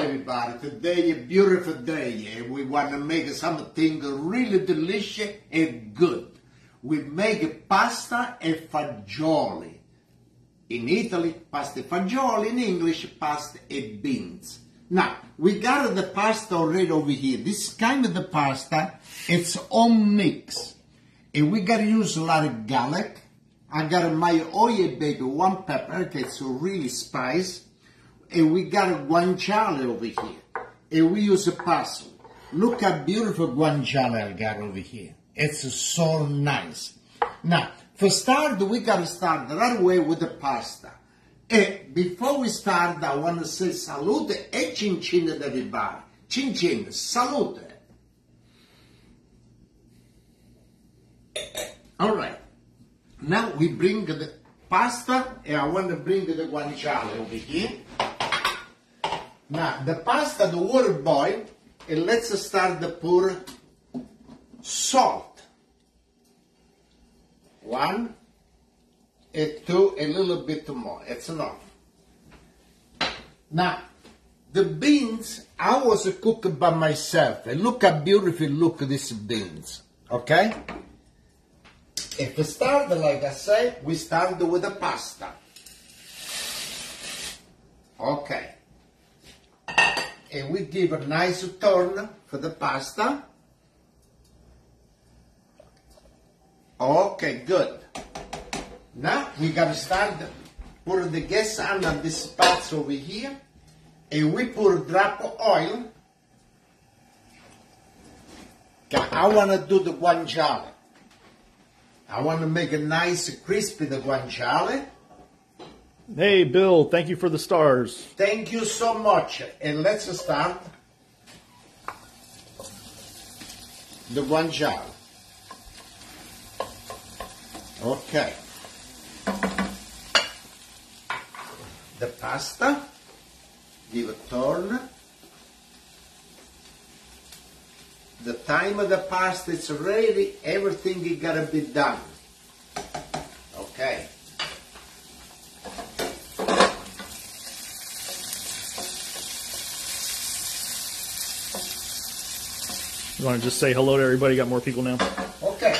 everybody, today a beautiful day and we want to make something really delicious and good. We make pasta e fagioli. In Italy, pasta e fagioli, in English, pasta e beans. Now, we got the pasta already over here. This kind of the pasta, it's all mix. And we got to use a lot of garlic. I got my oil baby, one pepper, that's really spice. And we got a guanciale over here. And we use a parsley. Look how beautiful guanciale I got over here. It's so nice. Now, for start, we got to start right away with the pasta. And before we start, I want to say salute e cin cin to everybody. Cin cin, salute. All right. Now we bring the pasta, and I want to bring the guanciale over here. Now, the pasta, the water boil, and let's start to pour salt. 1 and 2, a little bit more. It's enough. Now, the beans, I was cooking by myself. And look how beautiful look these beans. Okay? If we start, like I said, we start with the pasta. Okay. And we give a nice turn for the pasta. Okay, good. Now we gotta start put the gas under this spots over here, and we put a drop of oil. I wanna do the guanciale. I wanna make a nice crispy the guanciale. Hey, Bill, thank you for the stars. Thank you so much. And let's start the guanciale. Okay. The pasta, give a turn. The time of the pasta is ready, everything is gotta be done. Okay. You want to just say hello to everybody? Got more people now? Okay.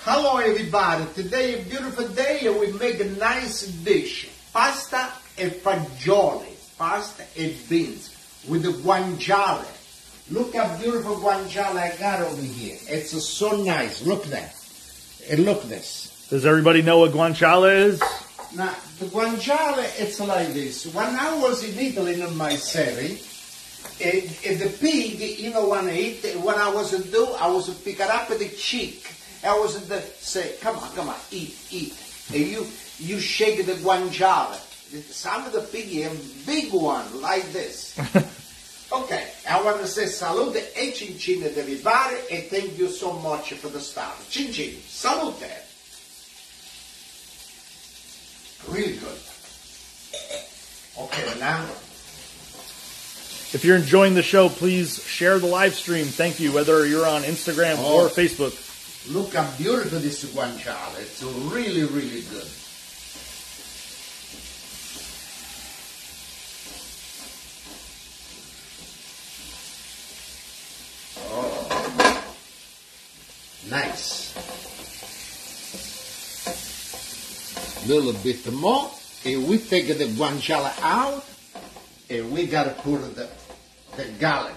Hello everybody. Today a beautiful day and we make a nice dish. Pasta e fagioli. Pasta and beans with the guanciale. Look how beautiful guanciale I got over here. It's so nice. Look that. And look this. Does everybody know what guanciale is? Now, the guanciale, it's like this. When I was in Italy in my city, and the pig, you know, when I eat, when I was do, I was pick it up the cheek. I was say, come on, eat. And you shake the guanciale. Some of the pig have big one like this. Okay, I want to say salute e cin cin to everybody, and thank you so much for the start. Cin cin, salute. Really good. Okay, now. If you're enjoying the show, please share the live stream. Thank you, whether you're on Instagram or Facebook. Look how beautiful this guanciale. It's really, really good. Oh, nice. Little bit more, and we take the guanciale out, and we gotta put the garlic.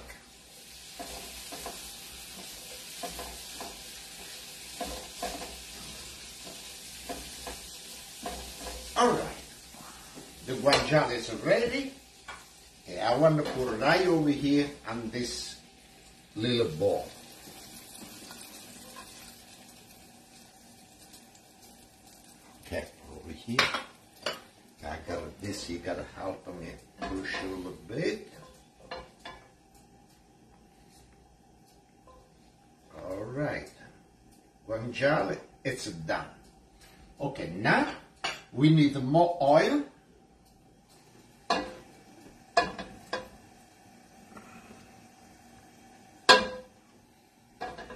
All right, the guanciale is ready. And I want to put it right over here on this little bowl. Okay, over here. I got this. You gotta help me push a little bit. All right, guanciale, it's done. Okay, now we need more oil.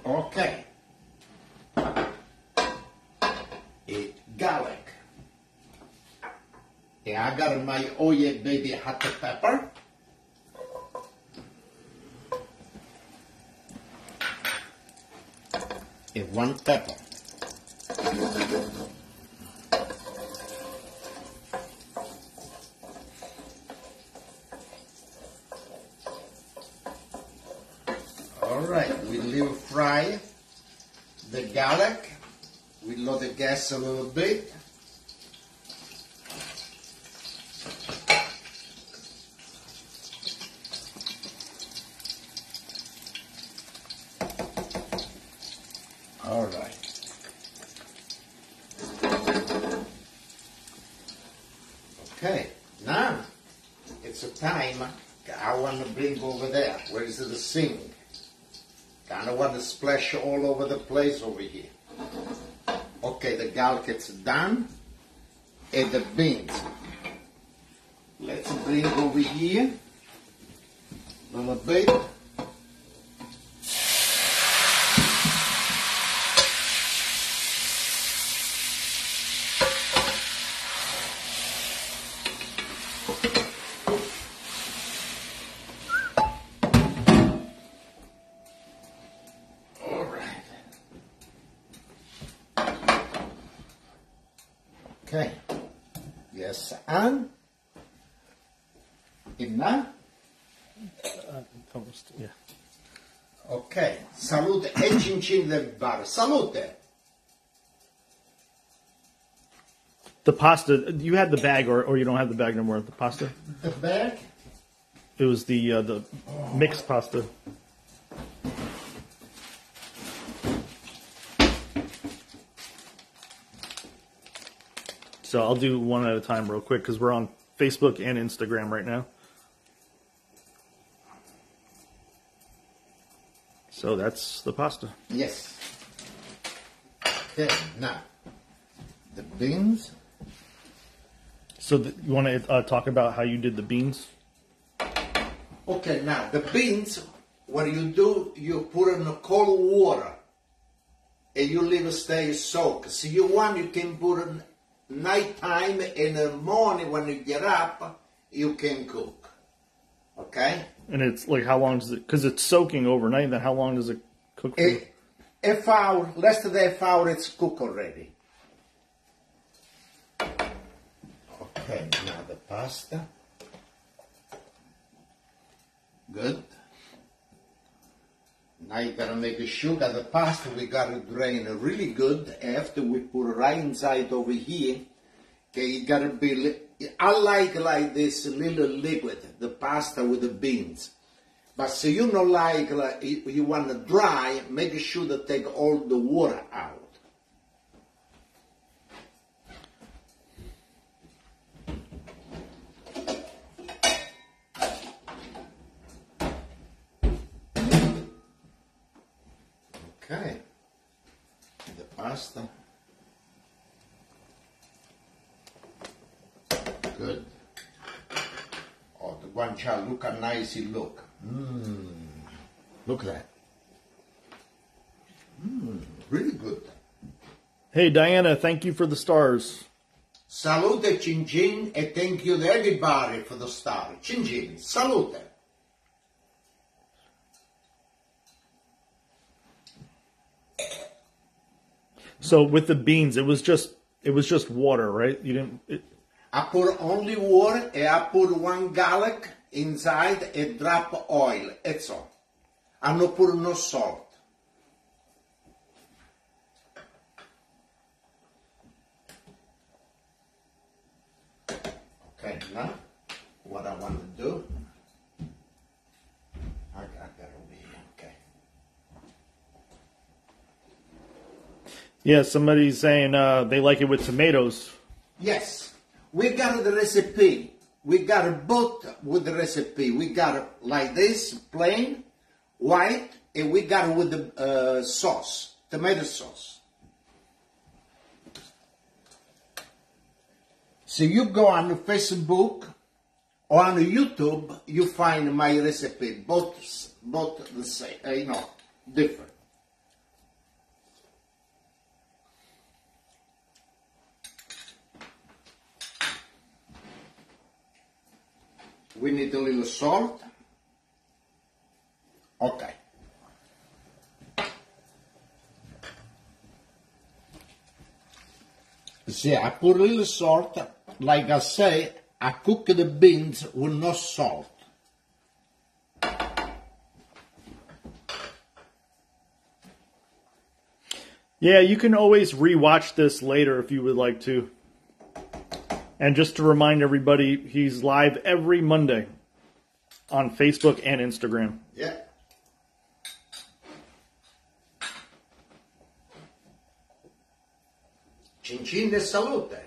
Okay. Garlic. And I got my oil baby hot pepper. and 1 pepper. Alright, we leave fry the garlic. We lower the gas a little bit. Alright. Okay, now it's a time I want to bring over there. Where is the sink? Kind of want to splash all over the place over here. Okay, the garlic is done. And the beans. Let's bring over here a little bit. Okay, yes, and enough? Almost, yeah. Ok, salute e cincin del bar. Salute! The pasta, you had the bag or you don't have the bag no more, the pasta? The bag? It was the mixed pasta. So I'll do one at a time real quick because we're on Facebook and Instagram right now. So that's the pasta. Yes. Okay, now, the beans. So you want to talk about how you did the beans? Okay, now, the beans, what you do, you put in cold water and you leave it stay soak. So you want, you can put in nighttime, in the morning when you get up, you can cook. Okay? And it's like, how long does it, because it's soaking overnight, then how long does it cook for? Half hour, less than half hour, it's cooked already. Okay, now the pasta. Good. Now you gotta make sure that the pasta we gotta drain really good after we put it right inside over here. Okay, you gotta be, I like this little liquid, the pasta with the beans. But so you don't like you want to dry, make sure to take all the water out. Okay, the pasta. Good. Oh, the guanciale, look how nice it look. Look at that. Really good. Hey, Diana, thank you for the stars. Salute, cin cin, and thank you to everybody for the star. Cin cin, salute. So with the beans, it was just water, right? You didn't. I put only water and I put 1 garlic inside and drop oil. That's all. I no put no salt. Okay, now what I want to do, I got that over here. Okay. Yeah, somebody's saying they like it with tomatoes. Yes. We got the recipe. We got it both with the recipe. We got it like this, plain, white, and we got it with the sauce, tomato sauce. So you go on the Facebook or on the YouTube, you find my recipe, both the same, different. We need a little salt. See, I put a little salt. Like I say, I cook the beans with no salt. Yeah, you can always rewatch this later if you would like to. And just to remind everybody, he's live every Monday on Facebook and Instagram. Yeah. Cin cin e salute.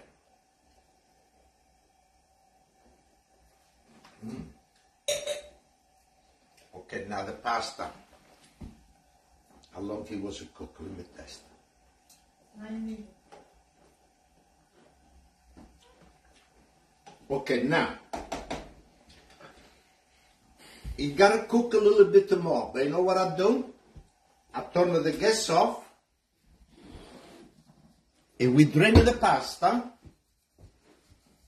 Okay, now the pasta. How long it was it cooked? Let me test. 9 minutes. Okay, now you gotta cook a little bit more. But you know what I do? I turn the gas off and we drain the pasta.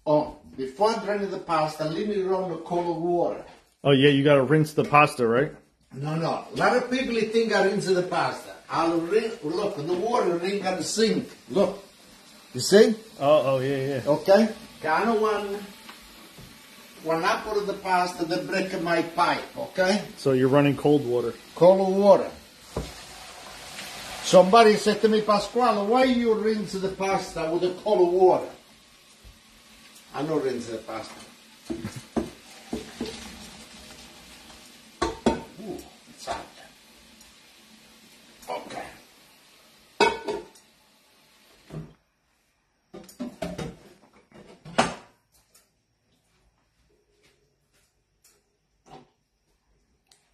Oh, before I drain the pasta, let me run the cold water. Oh, yeah, you got to rinse the pasta, right? No. A lot of people think I rinse the pasta. I'll rinse, look, the water ring on the sink. Look. You see? Oh, yeah. Okay? Kind of when I put the pasta, they break my pipe, okay? So you're running cold water. Cold water. Somebody said to me, Pasquale, why you rinse the pasta with the cold water? I don't rinse the pasta. Ooh, it's hot. Okay.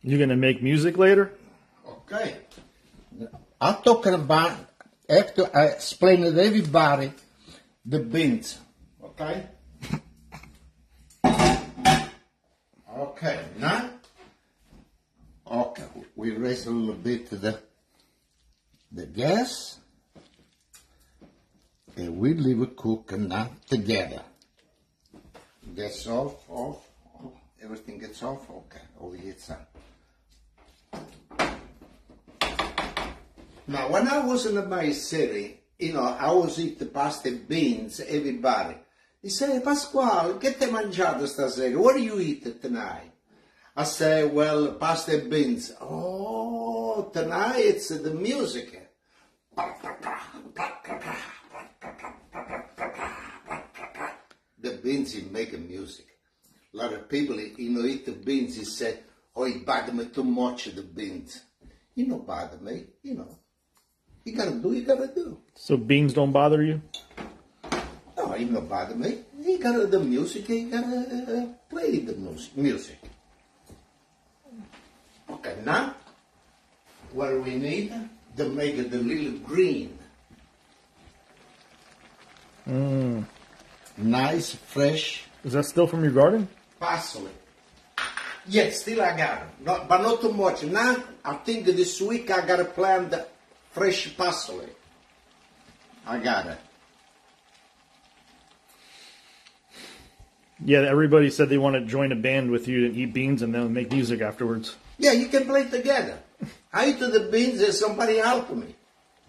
You gonna make music later? Okay. I'm talking about, after I explain to everybody the beans, okay? Okay, now, okay, we raise a little bit the gas, and we leave it cooking now together. Gas off, everything gets off, okay, over here it's on. Now, when I was in my city, I always eat the pasta and beans, everybody. He said, Pasquale, che te mangiato stasera? What do you eat tonight? I say, well, pasta and beans. Oh, tonight it's the music. The beans, he make music. A lot of people, eat the beans, he say, oh, it bother me too much, the beans. You don't bother me, You gotta do what you gotta do. So beans don't bother you? No, it don't bother me. You gotta the music, you gotta play the music. Okay, now, what do we need? To make it a little green. Nice, fresh. Is that still from your garden? Parsley. Yes, still I got it. But not too much. Now, I think this week I gotta plant fresh parsley. I got it. Yeah, everybody said they want to join a band with you and eat beans and then make music afterwards. Yeah, you can play together. I eat the beans and somebody help me.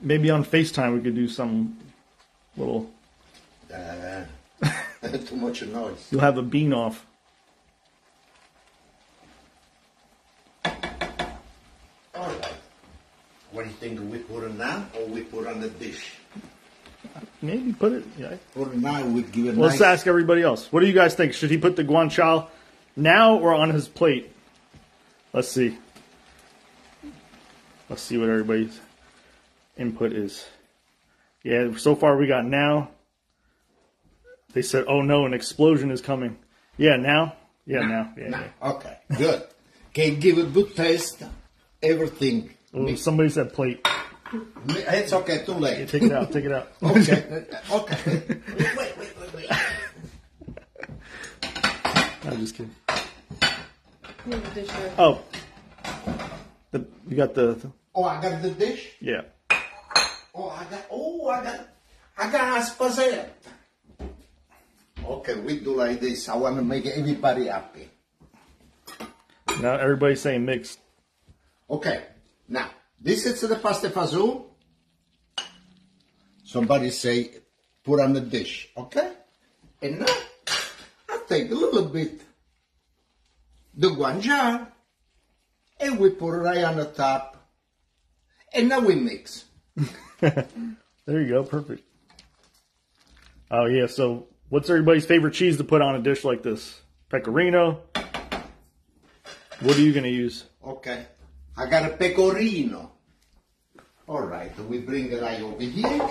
Maybe on FaceTime we could do some little... Too much noise. You'll have a bean off. All right. What do you think? We put it now or we put on the dish? Maybe put it... Yeah. Put it now, we give it Well, nice. let's ask everybody else. What do you guys think? Should he put the guanciale now or on his plate? Let's see. Let's see what everybody's input is. Yeah, so far we got now. They said, oh no, an explosion is coming. Yeah, now? Yeah, now. Yeah, Now. yeah. Okay, good. Can give a good taste. Everything. Oh, somebody said plate. It's okay, too late. Yeah, take it out, take it out. Okay, okay. Wait. I'm just kidding. Here's the dish there. Oh. You got the... Oh, I got the dish? Yeah. I got aspazette. Okay, we do like this. I want to make everybody happy. Now everybody's saying mixed. Okay, now, this is the pasta fagioli. Somebody say put on the dish, okay? And now I take a little bit the guanciale and we put it right on the top. And now we mix. There you go, perfect. Oh yeah, so what's everybody's favorite cheese to put on a dish like this? Pecorino. What are you going to use? Okay, I got a pecorino. All right, we bring it right over here.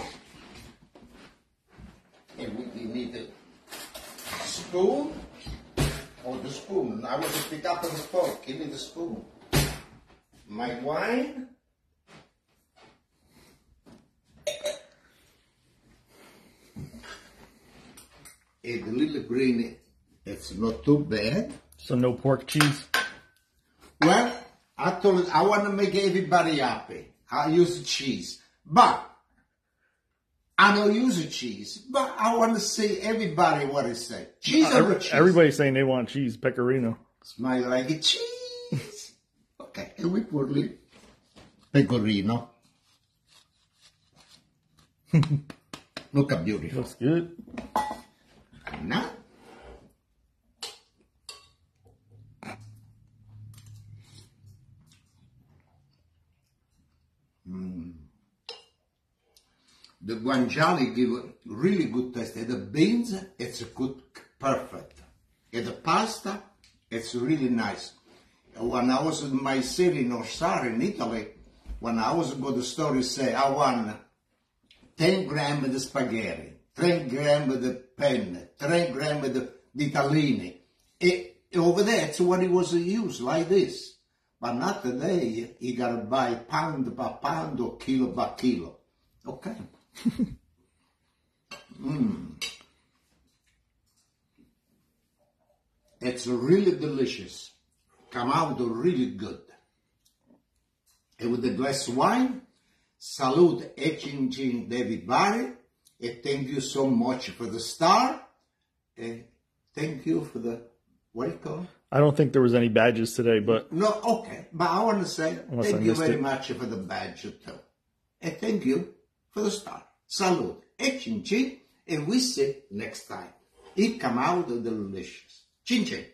And we need a spoon. Oh, the spoon. I want to pick up on the fork. Give me the spoon. My wine. And the little green, it's not too bad. So no pork cheese? Well, I told you, I want to make everybody happy. I use cheese. But, I don't use cheese. But I want to see everybody what it say. Cheese or cheese? Everybody's saying they want cheese, pecorino. Smile like a cheese. Okay, and we put a little pecorino. Look how beautiful. Looks good. Now, the guanciale give a really good taste. And the beans, it's good, perfect. And the pasta, it's really nice. When I was in my city in Orsara in Italy, when I was go to the store, say I want 10 grams of the spaghetti, 10 grams of the penne, 10 grams of the ditalini. Over there, it's what it was used, like this. But not today, you gotta buy pound by pound or kilo by kilo. Okay. It's really delicious. Come out really good. And with a glass of wine, salute Echin everybody. And thank you so much for the star. And thank you for the, what do you call it? I don't think there was any badges today, but... No, okay. But I want to say Unless thank I you missed very it. much for the badge too. And thank you for the star. Salute. Echin. And we see next time. It come out delicious. Chin chin.